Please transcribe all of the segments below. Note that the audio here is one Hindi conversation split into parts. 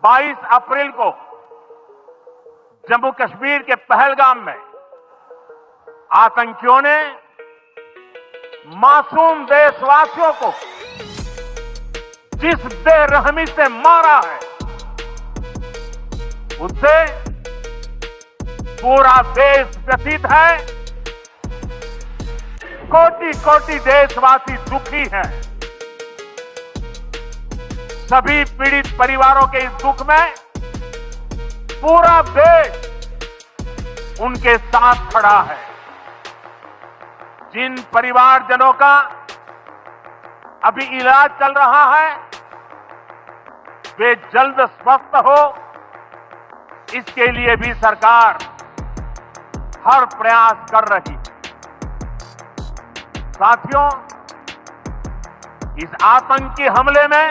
22 अप्रैल को जम्मू कश्मीर के पहलगाम में आतंकियों ने मासूम देशवासियों को जिस बेरहमी से मारा है, उससे पूरा देश व्यथित है। कोटि कोटि देशवासी दुखी हैं। सभी पीड़ित परिवारों के इस दुख में पूरा देश उनके साथ खड़ा है। जिन परिवारजनों का अभी इलाज चल रहा है, वे जल्द स्वस्थ हो, इसके लिए भी सरकार हर प्रयास कर रही है। साथियों, इस आतंकी हमले में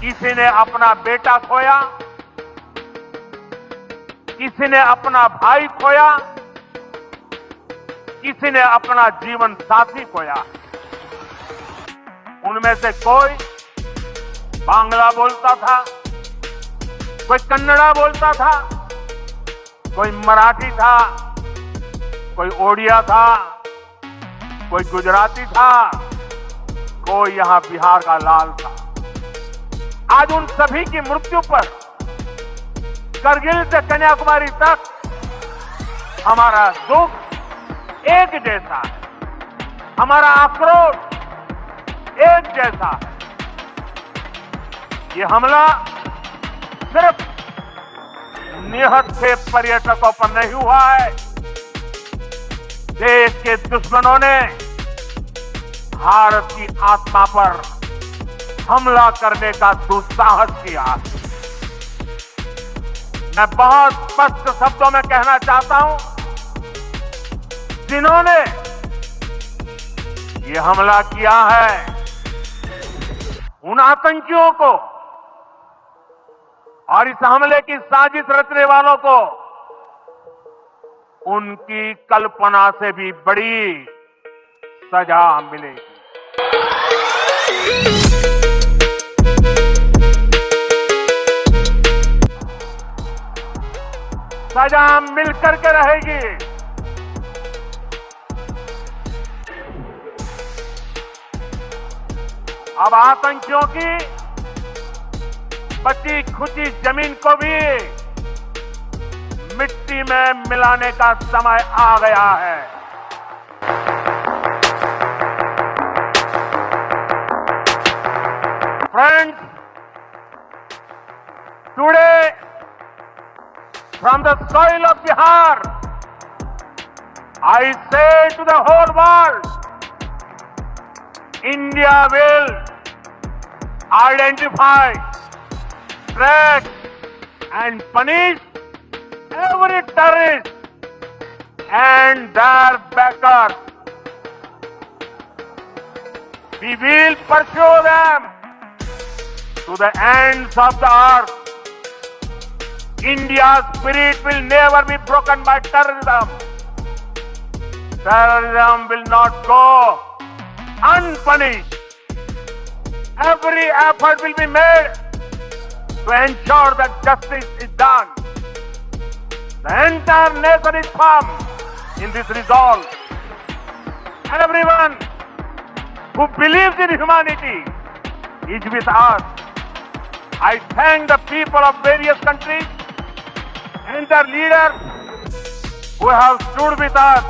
किसी ने अपना बेटा खोया, किसी ने अपना भाई खोया, किसी ने अपना जीवन साथी खोया। उनमें से कोई बांग्ला बोलता था, कोई कन्नड़ा बोलता था, कोई मराठी था, कोई ओडिया था, कोई गुजराती था, कोई यहां बिहार का लाल था। आज उन सभी की मृत्यु पर करगिल से कन्याकुमारी तक हमारा दुख एक जैसा है, हमारा आक्रोश एक जैसा है। ये हमला सिर्फ निहत से पर्यटकों पर नहीं हुआ है। देश के दुश्मनों ने भारत की आत्मा पर हमला करने का दुस्साहस किया। मैं बहुत स्पष्ट शब्दों में कहना चाहता हूं, जिन्होंने ये हमला किया है, उन आतंकियों को और इस हमले की साजिश रचने वालों को उनकी कल्पना से भी बड़ी सजा मिलेगी। सजा मिलकर के रहेगी। अब आतंकियों की बची खुची जमीन को भी मिट्टी में मिलाने का समय आ गया है। Friends, today from the soil of Bihar, I say to the whole world, India will identify, track and punish every terrorist and their backers. We will pursue them to the ends of the earth. India's spirit will never be broken by terrorism. Terrorism will not go unpunished. Every effort will be made to ensure that justice is done. The entire nation is firm in this resolve. Everyone who believes in humanity is with us. I thank the people of various countries and their leaders who have stood with us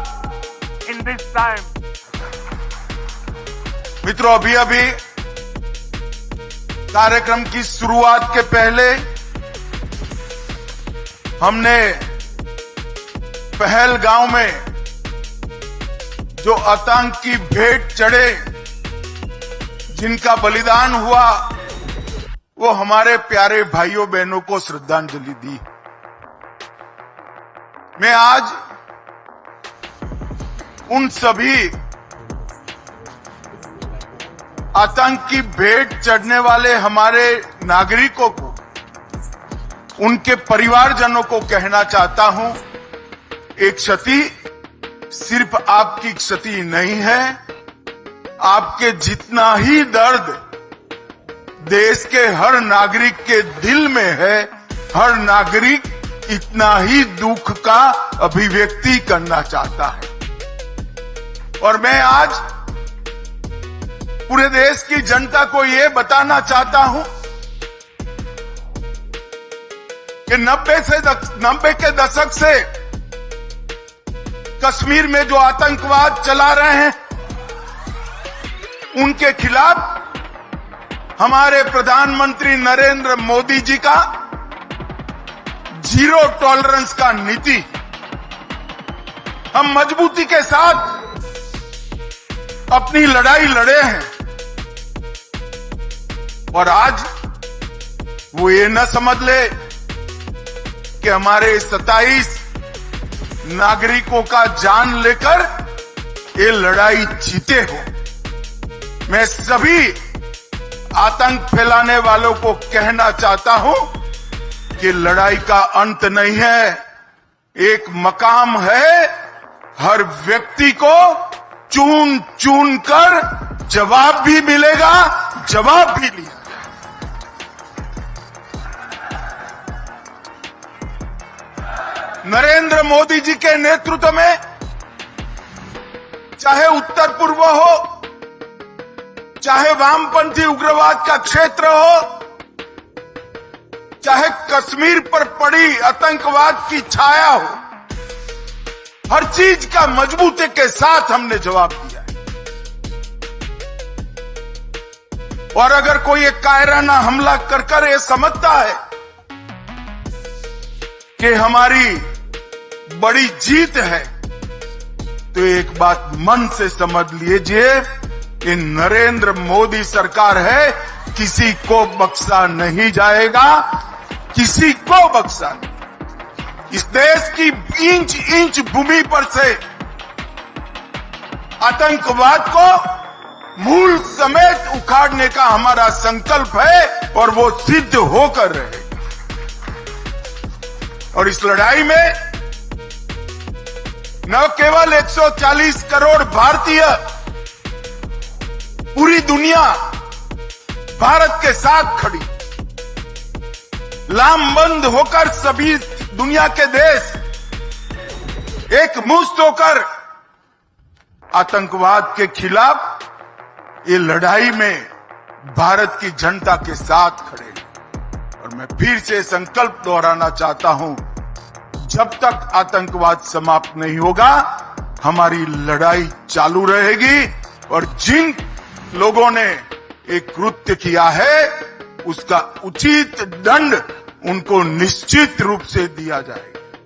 in this time. मित्रों, अभी कार्यक्रम की शुरुआत के पहले हमने पहलगाम में जो आतंकी भेंट चढ़े, जिनका बलिदान हुआ, वो हमारे प्यारे भाइयों बहनों को श्रद्धांजलि दी। मैं आज उन सभी आतंकी भेंट चढ़ने वाले हमारे नागरिकों को, उनके परिवारजनों को कहना चाहता हूं, एक क्षति सिर्फ आपकी क्षति नहीं है, आपके जितना ही दर्द देश के हर नागरिक के दिल में है। हर नागरिक इतना ही दुख का अभिव्यक्ति करना चाहता है। और मैं आज पूरे देश की जनता को ये बताना चाहता हूं कि 90 के दशक से कश्मीर में जो आतंकवाद चला रहे हैं, उनके खिलाफ हमारे प्रधानमंत्री नरेंद्र मोदी जी का जीरो टॉलरेंस का नीति हम मजबूती के साथ अपनी लड़ाई लड़े हैं। और आज वो ये न समझ ले कि हमारे 27 नागरिकों का जान लेकर ये लड़ाई जीते हो। मैं सभी आतंक फैलाने वालों को कहना चाहता हूं कि लड़ाई का अंत नहीं है, एक मकाम है। हर व्यक्ति को चुन चुन कर जवाब भी मिलेगा, जवाब भी लिया। नरेंद्र मोदी जी के नेतृत्व में चाहे उत्तर पूर्व हो, चाहे वामपंथी उग्रवाद का क्षेत्र हो, चाहे कश्मीर पर पड़ी आतंकवाद की छाया हो, हर चीज का मजबूती के साथ हमने जवाब दिया है। और अगर कोई एक कायराना हमला कर ये समझता है कि हमारी बड़ी जीत है, तो एक बात मन से समझ लीजिए कि नरेंद्र मोदी सरकार है, किसी को बख्शा नहीं जाएगा, किसी को बख्शा नहीं। इस देश की इंच इंच भूमि पर से आतंकवाद को मूल समेत उखाड़ने का हमारा संकल्प है और वो सिद्ध होकर रहेगा। और इस लड़ाई में न केवल 140 करोड़ भारतीय, पूरी दुनिया भारत के साथ खड़ी, लामबंद होकर सभी दुनिया के देश एक मुश्त होकर आतंकवाद के खिलाफ ये लड़ाई में भारत की जनता के साथ खड़े हैं। और मैं फिर से संकल्प दोहराना चाहता हूं, जब तक आतंकवाद समाप्त नहीं होगा, हमारी लड़ाई चालू रहेगी। और जिन लोगों ने एक कृत्य किया है, उसका उचित दंड उनको निश्चित रूप से दिया जाएगा।